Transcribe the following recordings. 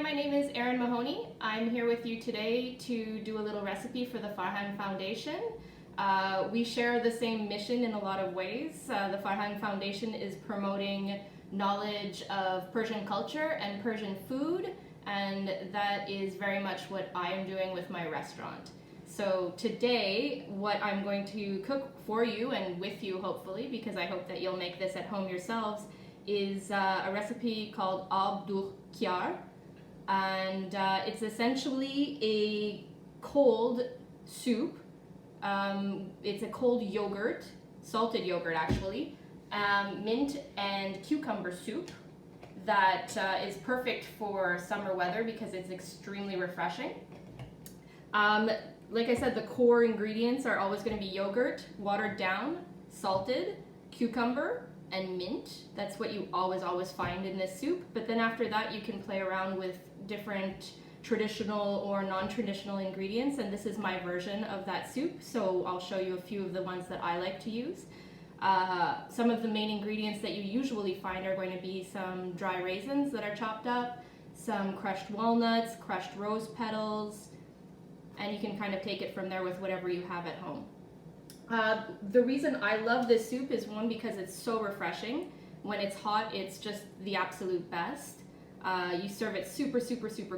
my name is Erin Mahoney. I'm here with you today to do a little recipe for the Farhang Foundation. We share the same mission in a lot of ways. The Farhang Foundation is promoting knowledge of Persian culture and Persian food, and that is very much what I am doing with my restaurant. So today, what I'm going to cook for you and with you hopefully, because I hope that you'll make this at home yourselves, is a recipe called Ab-Doogh-Khiar. And it's essentially a cold soup. It's a cold yogurt, salted yogurt actually, mint and cucumber soup that is perfect for summer weather because it's extremely refreshing. Like I said, the core ingredients are always going to be yogurt, watered down, salted, cucumber, and mint. That's what you always find in this soup. But then after that, you can play around with different traditional or non-traditional ingredients, and this is my version of that soup, so I'll show you a few of the ones that I like to use. Some of the main ingredients that you usually find are going to be some dry raisins that are chopped up, some crushed walnuts, crushed rose petals, and you can kind of take it from there with whatever you have at home. The reason I love this soup is one, because it's so refreshing. When it's hot, it's just the absolute best. You serve it super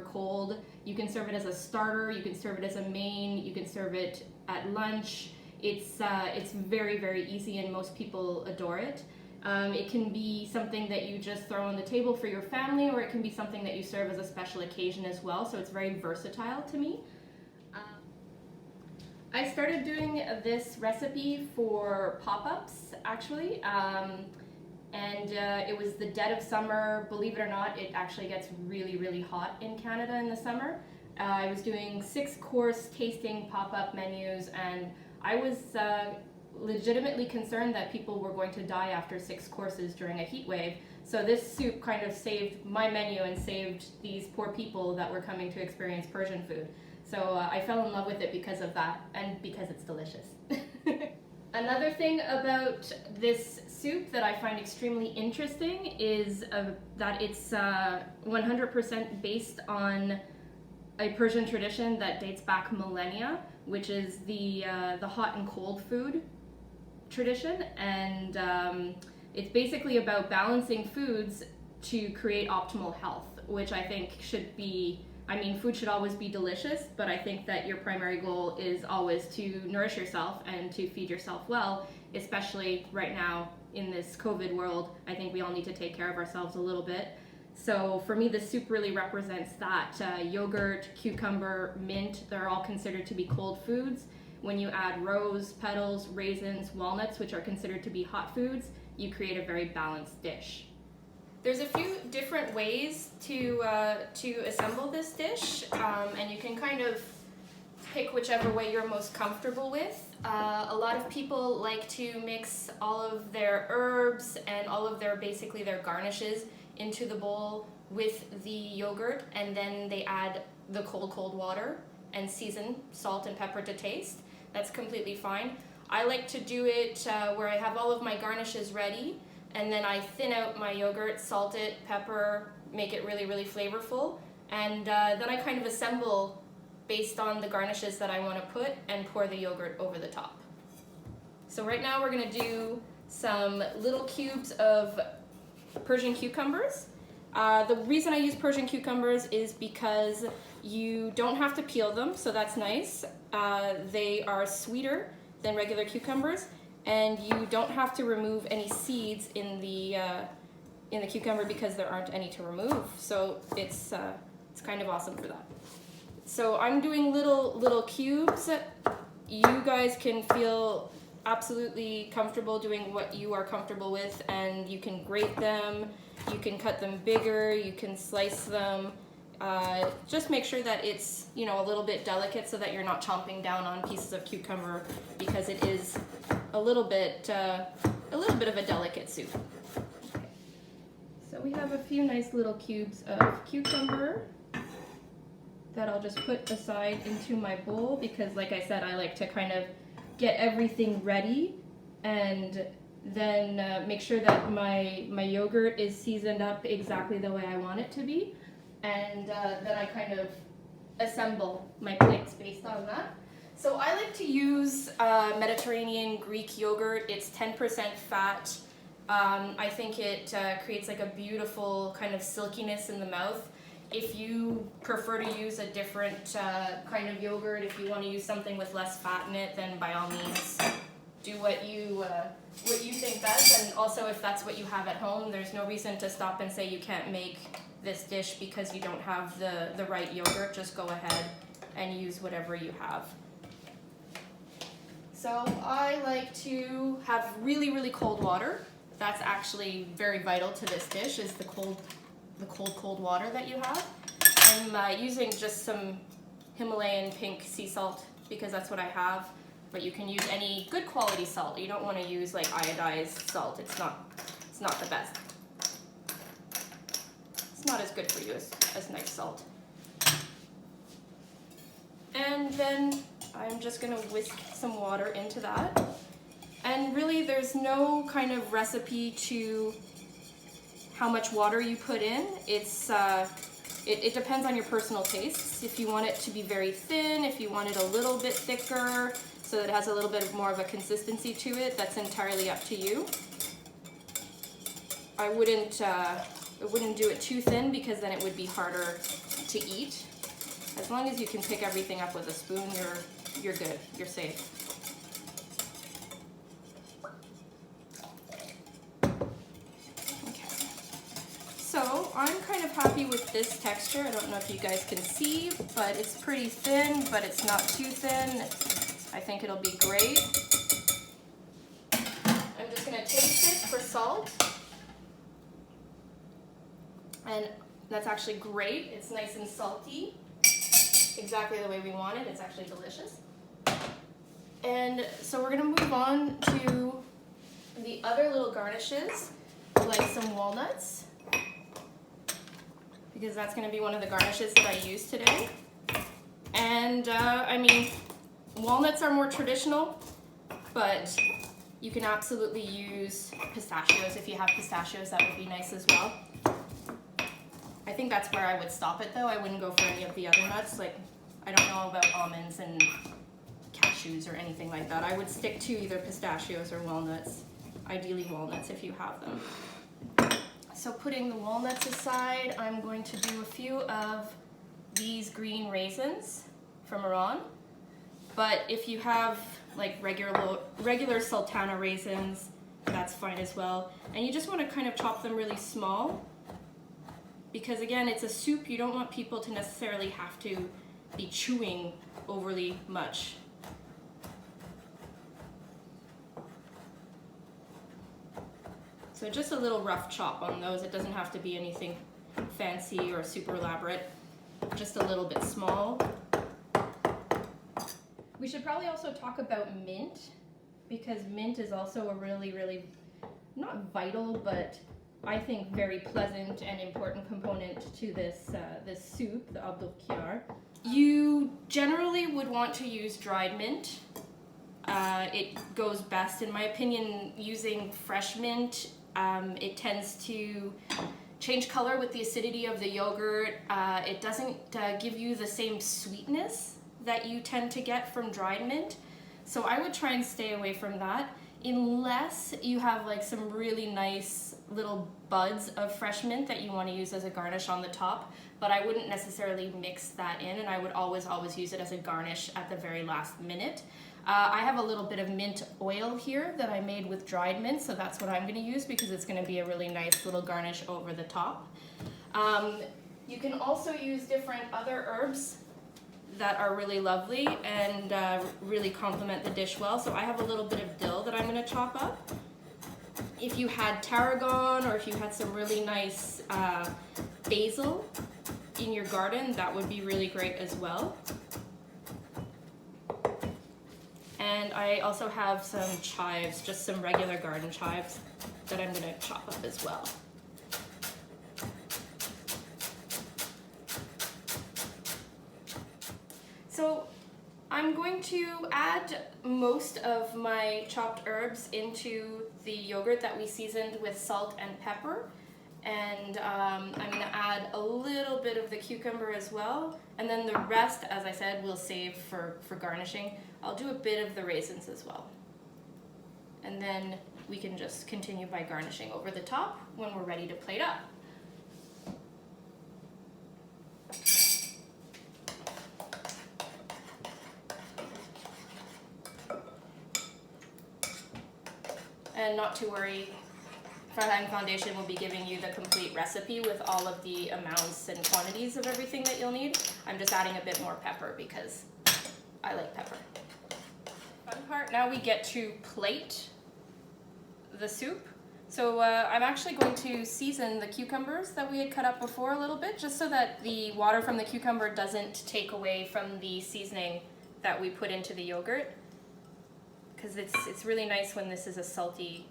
cold. You can serve it as a starter, you can serve it as a main, you can serve it at lunch. It's very easy and most people adore it. It can be something that you just throw on the table for your family, or it can be something that you serve as a special occasion as well, so it's very versatile to me. I started doing this recipe for pop-ups actually. And it was the dead of summer. Believe it or not, it actually gets really hot in Canada in the summer. I was doing 6-course tasting pop-up menus, and I was legitimately concerned that people were going to die after 6 courses during a heat wave. So this soup kind of saved my menu and saved these poor people that were coming to experience Persian food. So I fell in love with it because of that, and because it's delicious. Another thing about this soup that I find extremely interesting is that it's 100% based on a Persian tradition that dates back millennia, which is the hot and cold food tradition, and it's basically about balancing foods to create optimal health, which I think should be, food should always be delicious, but I think that your primary goal is always to nourish yourself and to feed yourself well, especially right now in this COVID world. I think we all need to take care of ourselves a little bit. So for me, the soup really represents that. Yogurt, cucumber, mint, they're all considered to be cold foods. When you add rose petals, raisins, walnuts, which are considered to be hot foods, you create a very balanced dish. There's a few different ways to assemble this dish, and you can kind of pick whichever way you're most comfortable with. A lot of people like to mix all of their herbs and all of their garnishes into the bowl with the yogurt, and then they add the cold water and season salt and pepper to taste. That's completely fine. I like to do it where I have all of my garnishes ready, and then I thin out my yogurt, salt it, pepper, make it really flavorful, and then I kind of assemble based on the garnishes that I want to put and pour the yogurt over the top. So right now we're going to do some little cubes of Persian cucumbers. The reason I use Persian cucumbers is because you don't have to peel them, so that's nice. They are sweeter than regular cucumbers, and you don't have to remove any seeds in the cucumber because there aren't any to remove. So it's kind of awesome for that. So I'm doing little cubes. You guys can feel absolutely comfortable doing what you are comfortable with, and you can grate them, you can cut them bigger, you can slice them. Just make sure that it's a little bit delicate so that you're not chomping down on pieces of cucumber, because it is a little bit of a delicate soup. Okay. So we have a few nice little cubes of cucumber that I'll just put aside into my bowl, because like I said, I like to kind of get everything ready and then make sure that my yogurt is seasoned up exactly the way I want it to be. and then I kind of assemble my plates based on that. So I like to use Mediterranean Greek yogurt. It's 10% fat. I think it creates like a beautiful kind of silkiness in the mouth. If you prefer to use a different kind of yogurt, if you want to use something with less fat in it, then by all means do what you think best. And also, if that's what you have at home, there's no reason to stop and say you can't make this dish because you don't have the right yogurt. Just go ahead and use whatever you have. So I like to have really, really cold water. That's actually very vital to this dish, is the cold water that you have. I'm using just some Himalayan pink sea salt because that's what I have, but you can use any good quality salt. You don't want to use like iodized salt. It's not the best. It's not as good for you as nice salt. And then I'm just gonna whisk some water into that. And really there's no kind of recipe to how much water you put in. It depends on your personal tastes. If you want it to be very thin, if you want it a little bit thicker, so that it has a little bit more of a consistency to it, that's entirely up to you. I wouldn't do it too thin because then it would be harder to eat. As long as you can pick everything up with a spoon, you're good, you're safe. Okay. So I'm kind of happy with this texture. I don't know if you guys can see, but it's pretty thin, but it's not too thin. I think it'll be great. I'm just gonna taste it for salt. And that's actually great. It's nice and salty. Exactly the way we want it. It's actually delicious. And so we're gonna move on to the other little garnishes, like some walnuts, because that's gonna be one of the garnishes that I use today. And I mean, walnuts are more traditional, but you can absolutely use pistachios. If you have pistachios, that would be nice as well. I think that's where I would stop it though. I wouldn't go for any of the other nuts. Like, I don't know about almonds and cashews or anything like that. I would stick to either pistachios or walnuts. Ideally walnuts if you have them. So putting the walnuts aside, I'm going to do a few of these green raisins from Iran. But if you have like regular sultana raisins, that's fine as well. And you just want to kind of chop them really small, because again, it's a soup. You don't want people to necessarily have to be chewing overly much. So just a little rough chop on those. It doesn't have to be anything fancy or super elaborate, just a little bit small. We should probably also talk about mint, because mint is also a really, really, not vital, but I think very pleasant and important component to this soup, the Ab-Doogh-Khiar. You generally would want to use dried mint. It goes best, in my opinion, using fresh mint. It tends to change color with the acidity of the yogurt. It doesn't give you the same sweetness that you tend to get from dried mint. So I would try and stay away from that, unless you have like some really nice little buds of fresh mint that you want to use as a garnish on the top. But I wouldn't necessarily mix that in, and I would always use it as a garnish at the very last minute. I have a little bit of mint oil here that I made with dried mint, so that's what I'm going to use because it's going to be a really nice little garnish over the top. You can also use different other herbs that are really lovely and really complement the dish well. So I have a little bit of dill that I'm going to chop up. If you had tarragon, or if you had some really nice basil in your garden, that would be really great as well. And I also have some chives, just some regular garden chives that I'm going to chop up as well. So I'm going to add most of my chopped herbs into the yogurt that we seasoned with salt and pepper. And I'm going to add a little bit of the cucumber as well, and then the rest, as I said, we'll save for garnishing. I'll do a bit of the raisins as well. And then we can just continue by garnishing over the top when we're ready to plate up. And not to worry, Farhang Foundation will be giving you the complete recipe with all of the amounts and quantities of everything that you'll need. I'm just adding a bit more pepper because I like pepper. Fun part, now we get to plate the soup. So I'm actually going to season the cucumbers that we had cut up before a little bit, just so that the water from the cucumber doesn't take away from the seasoning that we put into the yogurt. Because it's really nice when this is a salty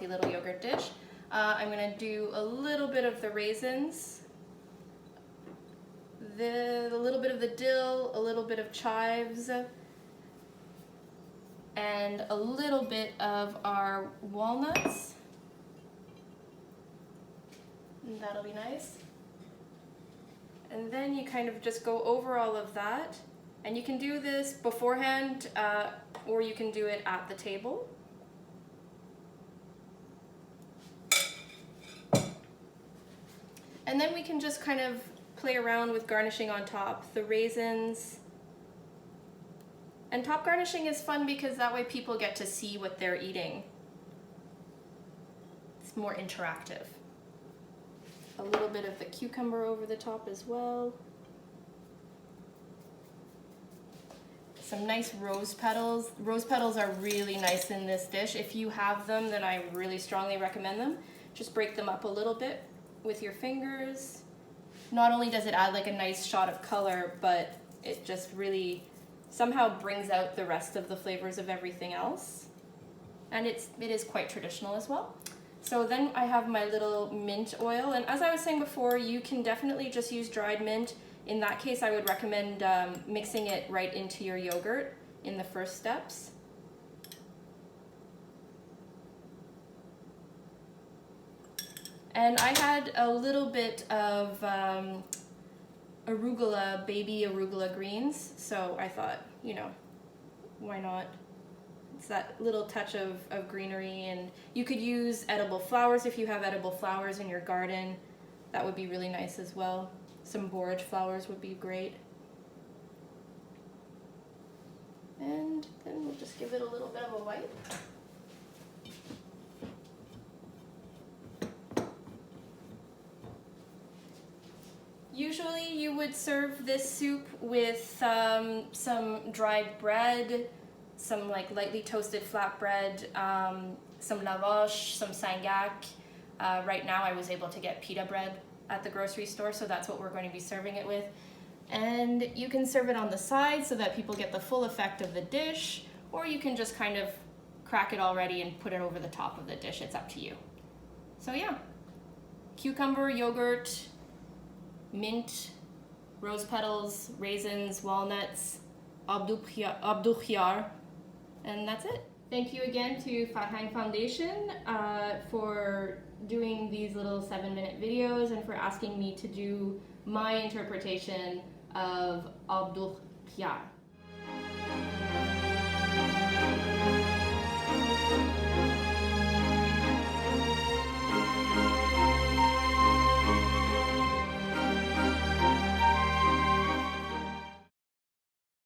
little yogurt dish. I'm going to do a little bit of the raisins, a little bit of the dill, a little bit of chives, and a little bit of our walnuts. And that'll be nice. And then you kind of just go over all of that. And you can do this beforehand, or you can do it at the table. And then we can just kind of play around with garnishing on top. The raisins. And top garnishing is fun because that way people get to see what they're eating. It's more interactive. A little bit of the cucumber over the top as well. Some nice rose petals. Rose petals are really nice in this dish. If you have them, then I really strongly recommend them. Just break them up a little bit with your fingers. Not only does it add like a nice shot of color, but it just really somehow brings out the rest of the flavors of everything else. And it is quite traditional as well. So then I have my little mint oil, and as I was saying before, you can definitely just use dried mint. In that case, I would recommend mixing it right into your yogurt in the first steps. And I had a little bit of arugula, baby arugula greens, so I thought, you know, why not? It's that little touch of greenery, and you could use edible flowers if you have edible flowers in your garden. That would be really nice as well. Some borage flowers would be great. And then we'll just give it a little bit of a wipe. Usually you would serve this soup with some dried bread, some like lightly toasted flatbread, some lavash, some sangak. Right now I was able to get pita bread at the grocery store, so that's what we're going to be serving it with. And you can serve it on the side so that people get the full effect of the dish, or you can just kind of crack it already and put it over the top of the dish. It's up to you. So yeah, cucumber, yogurt, mint, rose petals, raisins, walnuts, Ab-Doogh-Khiar, and that's it. Thank you again to Farhang Foundation for doing these little 7-minute videos and for asking me to do my interpretation of Ab-Doogh-Khiar.